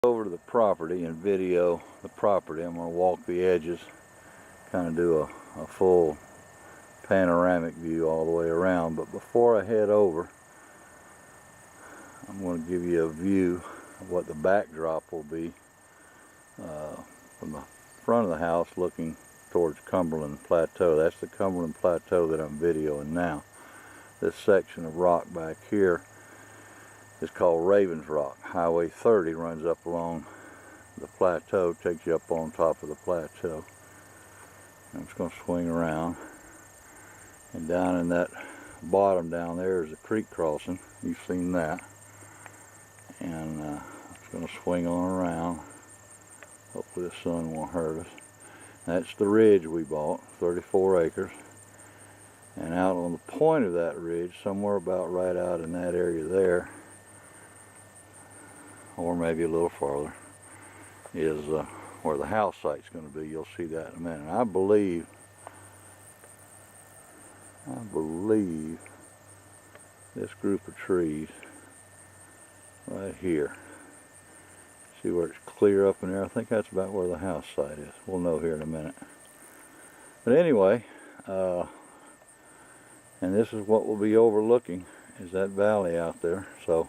Over to the property and video the property. I'm going to walk the edges, kind of do a full panoramic view all the way around. But before I head over, I'm going to give you a view of what the backdrop will be from the front of the house looking towards Cumberland Plateau. That's the Cumberland Plateau that I'm videoing now. This section of rock back here is called Ravens Rock. Highway 30 runs up along the plateau, takes you up on top of the plateau. I'm just going to swing around, and down in that bottom down there is a creek crossing. You've seen that. And I'm just going to swing on around. Hopefully the sun won't hurt us. That's the ridge we bought, 34 acres. And out on the point of that ridge, somewhere about right out in that area there, or maybe a little farther, is where the house site's going to be. You'll see that in a minute. I believe this group of trees right here, see where it's clear up in there? I think that's about where the house site is. We'll know here in a minute. But anyway, and this is what we'll be overlooking, is that valley out there. So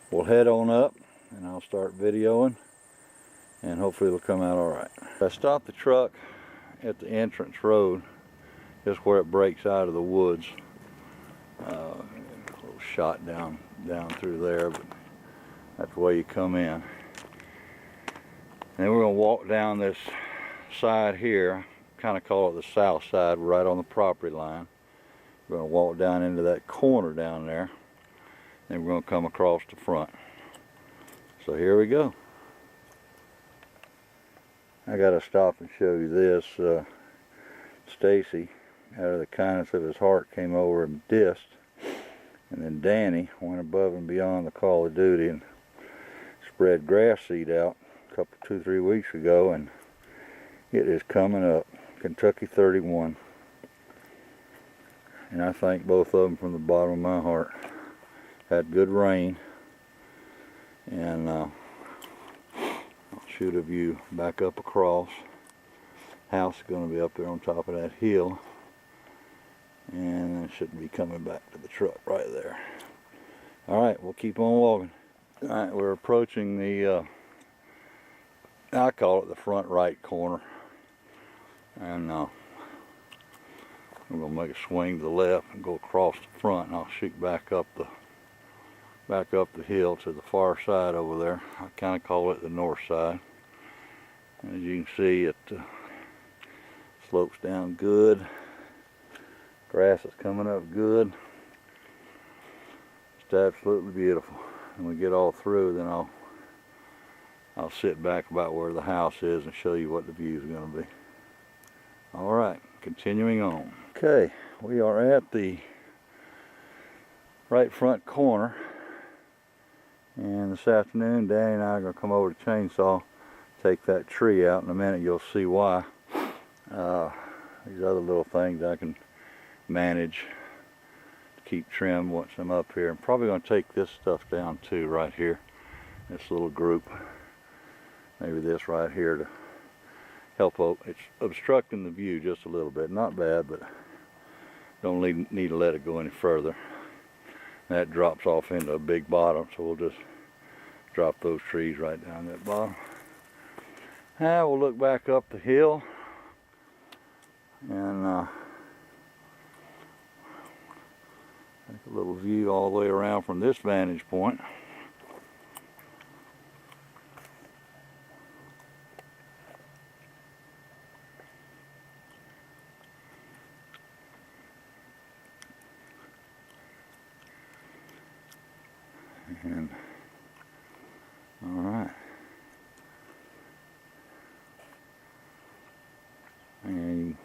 we'll head on up and I'll start videoing, and hopefully it'll come out alright. I stopped the truck at the entrance road, just where it breaks out of the woods. A little shot down through there, but that's the way you come in. And then we're going to walk down this side here, kind of call it the south side, right on the property line. We're going to walk down into that corner down there, and we're going to come across the front. So here we go. I got to stop and show you this. Stacy, out of the kindness of his heart, came over and dissed, and then Danny went above and beyond the call of duty and spread grass seed out a couple, 2-3 weeks ago, and it is coming up. Kentucky 31. And I thank both of them from the bottom of my heart. Had good rain, and I'll shoot a view back up across. House is going to be up there on top of that hill, and it shouldn't be coming back to the truck right there. Alright, we'll keep on walking. Alright, we're approaching the I call it the front right corner, and I'm going to make a swing to the left and go across the front, and I'll shoot back up the hill to the far side over there. I kind of call it the north side. As you can see, it slopes down good. Grass is coming up good. It's absolutely beautiful. When we get all through, then I'll sit back about where the house is and show you what the view is going to be. Alright, continuing on. Okay, we are at the right front corner, and this afternoon Danny and I are going to come over to chainsaw, take that tree out. In a minute you'll see why. These other little things I can manage to keep trim once I'm up here. I'm probably going to take this stuff down too, right here, this little group. Maybe this right here to help. It's obstructing the view just a little bit. Not bad, but don't need to let it go any further. That drops off into a big bottom, so we'll just drop those trees right down that bottom. Now we'll look back up the hill, and take a little view all the way around from this vantage point. And alright, and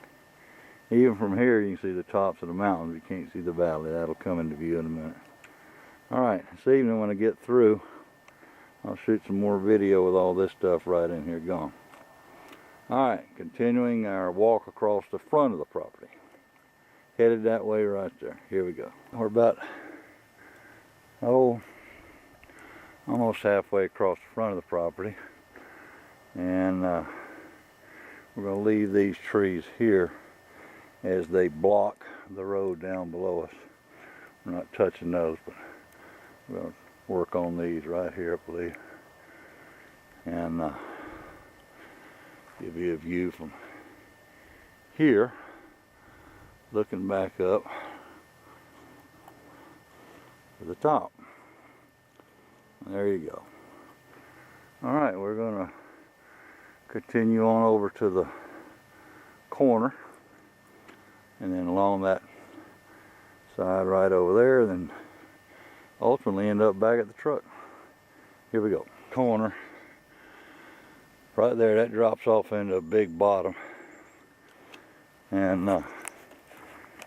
even from here you can see the tops of the mountains. You can't see the valley. That'll come into view in a minute. Alright, this evening when I get through, I'll shoot some more video with all this stuff right in here gone. Alright, continuing our walk across the front of the property. Headed that way right there. Here we go. We're about, almost halfway across the front of the property, and we're going to leave these trees here as they block the road down below us. We're not touching those, but we're going to work on these right here, I believe, and give you a view from here, looking back up to the top. There you go. Alright, we're going to continue on over to the corner, and then along that side right over there, then ultimately end up back at the truck. Here we go. Corner right there, that drops off into a big bottom, and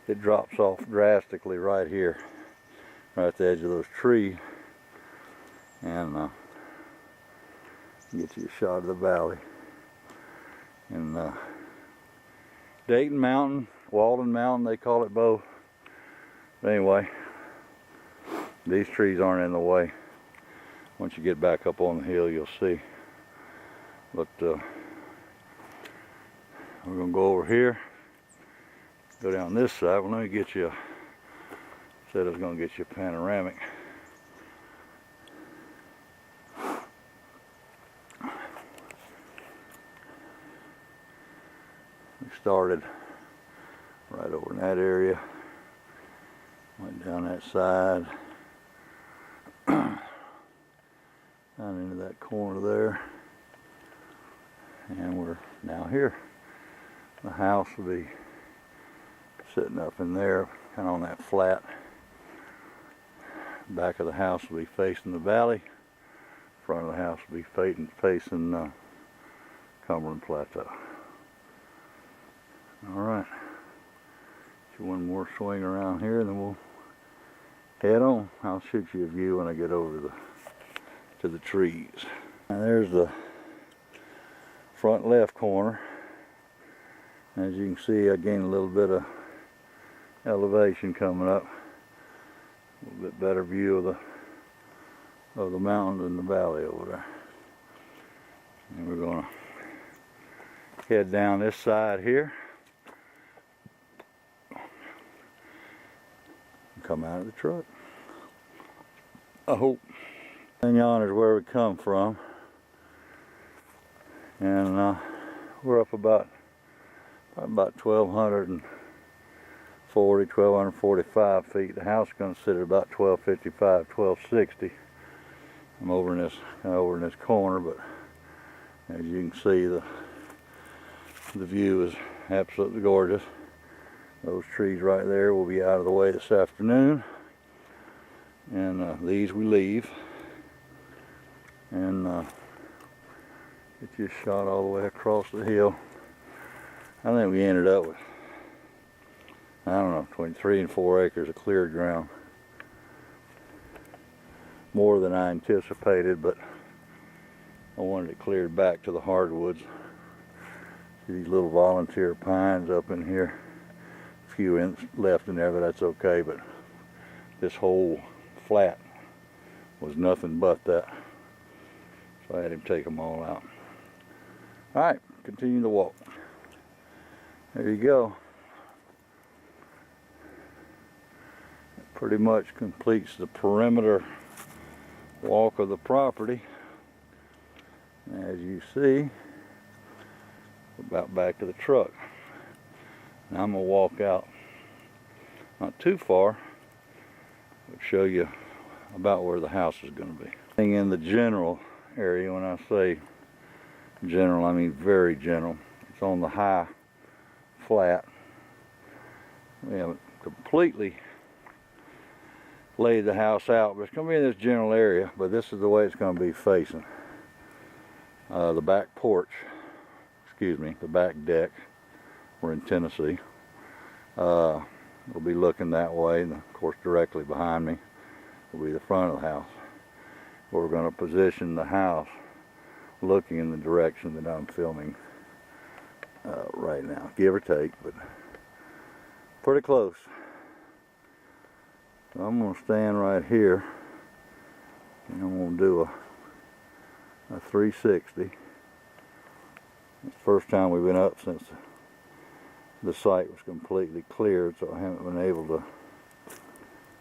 it drops off drastically right here, right at the edge of those trees, and get you a shot of the valley. And Dayton Mountain, Walden Mountain, they call it both. But anyway, these trees aren't in the way. Once you get back up on the hill, you'll see. But we're gonna go over here, go down this side. Well, let me get you. Said I was gonna get you a panoramic. We started right over in that area, went down that side, down into that corner there, and we're now here. The house will be sitting up in there, kind of on that flat. Back of the house will be facing the valley. Front of the house will be facing Cumberland Plateau. Alright, do one more swing around here and then we'll head on. I'll shoot you a view when I get over to the trees. Now there's the front left corner. As you can see, I gained a little bit of elevation coming up. A little bit better view of the mountain and the valley over there. And we're going to head down this side here. Come out of the truck, I hope. And yonder is where we come from, and we're up about 1,240, 1,245 feet. The house is going to sit at about 1,255, 1,260. I'm over in this corner, but as you can see, the view is absolutely gorgeous. Those trees right there will be out of the way this afternoon, and these we leave, and get you a shot all the way across the hill. I think we ended up with, I don't know, between 3 and 4 acres of cleared ground. More than I anticipated, but I wanted it cleared back to the hardwoods. See these little volunteer pines up in here. Few left in there, but that's okay. But this whole flat was nothing but that, so I had him take them all out. All right, continue to walk. There you go. That pretty much completes the perimeter walk of the property. And as you see, we're about back to the truck. Now I'm going to walk out not too far, but show you about where the house is going to be. In the general area, when I say general, I mean very general. It's on the high flat. We haven't completely laid the house out, but it's going to be in this general area, but this is the way it's going to be facing. The back porch, the back deck. We're in Tennessee. We'll be looking that way, and of course directly behind me will be the front of the house. We're going to position the house looking in the direction that I'm filming right now, give or take, but pretty close. So I'm going to stand right here And I'm going to do a 360. It's the first time we've been up since the site was completely cleared, so I haven't been able to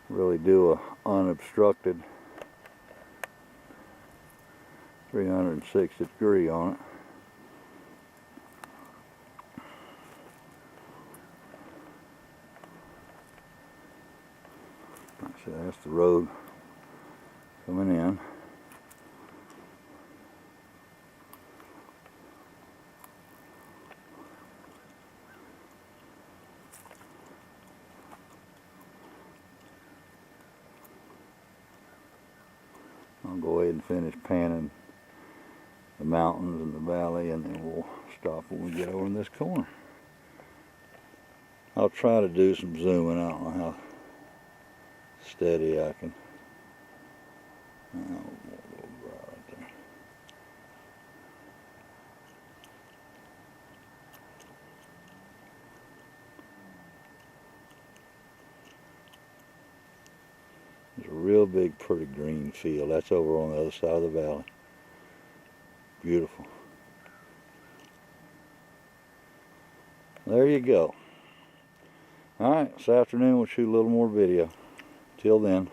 really do a unobstructed 360 degree on it. See, that's the road coming in. I'll go ahead and finish panning the mountains and the valley, and then we'll stop when we get over in this corner. I'll try to do some zooming. I don't know how steady I can. Right there. There's a real big pretty green field. That's over on the other side of the valley. Beautiful. There you go. Alright, this afternoon we'll shoot a little more video. Till then,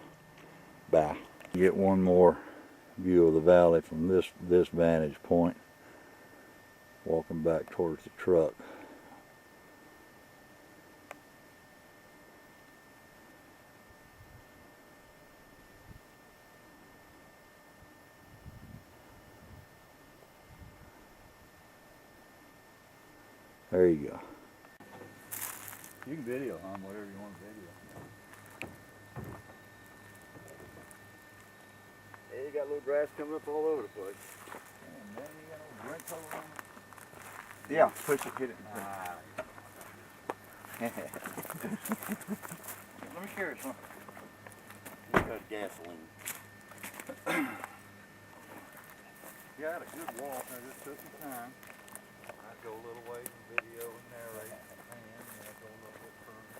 bye. Get one more view of the valley from this vantage point, walking back towards the truck. There you go. You can video, whatever you want to video. Hey, you got little grass coming up all over the place. Man, you got no drink cover on it? Yeah, push it, hit it. Let me carry some. You got gasoline. You got a good walk. I just took some time. I go a little way in video and narrate. And I go a little bit further.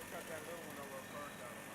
Got that little one over first.